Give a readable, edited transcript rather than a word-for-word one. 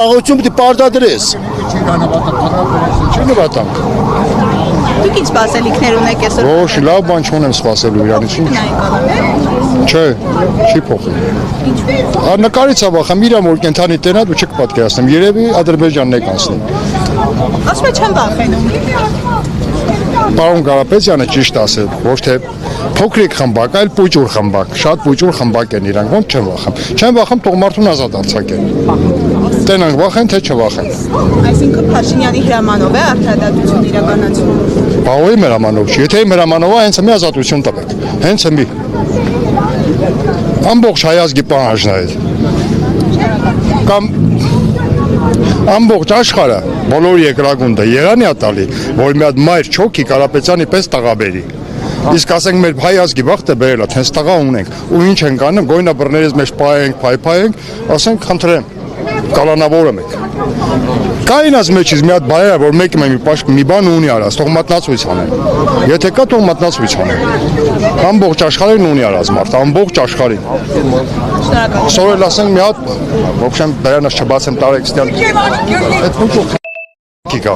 Աղություն պիտի պարտադրես։ Չի նվատանք։ Դուք ինչ սպասելիքներ ունեք այսօր։ Ոչ, լավ բան չունեմ սպասելու իրանից։ Չէ, չի փոխի։ Նկարից ավախեմ, իրամ որ կենթանի տենա դու չեք պատկերացնեմ, երևի Ադրբեջանն եք անցնում։ Ասում եք չեմ վախենում։ Պարոն Կարապետյանը ճիշտ ասել, ոչ թե փոքրիկ խմբակ, այլ պուճուր խմբակ, շատ պուճուր խմբակ են իրանք, ոնց չեմ վախեմ։ Չեմ վախեմ, թող մարդուն ազատ արձակեն։ Տենանք վախեն, թե չվախեն։ Այսինքն Փաշինյանի հրամանով է արդարադատություն իրականացվում։ Բավոյի հրամանով չի, եթե իմ հրամանով է, հենց մի ազատություն տվեք, հենց մի։ Ամբողջ հայազգի պահանջն է։ Կամ ամբողջ աշխարհը, բոլոր երկրագունդը եղանի է տալի, որ մի հատ մայր չոքի Կարապետյանի պես տղա բերի։ Իսկ ասենք մեր հայ ազգի բախտը բերել է, հենց տղա ունենք, ու ինչ ենք անում, գոյնաբռներից մեջ պայենք, փայփայենք, ասենք խնդրեմ, կալանավորում եք։ Կային ազ մեջից մի հատ բայ է, որ մեկը մի բան ունի արած, թող մատնացույց անեն։ Եթե կա, թող մատնացույց անեն։ Ամբողջ աշխարհին ունի արած մարդ, ամբողջ աշխարհին։ Սորել ասենք մի հատ, ոբշեմ դրանց չբացեմ տարեքստյան։ Այդ փոքր կիկա։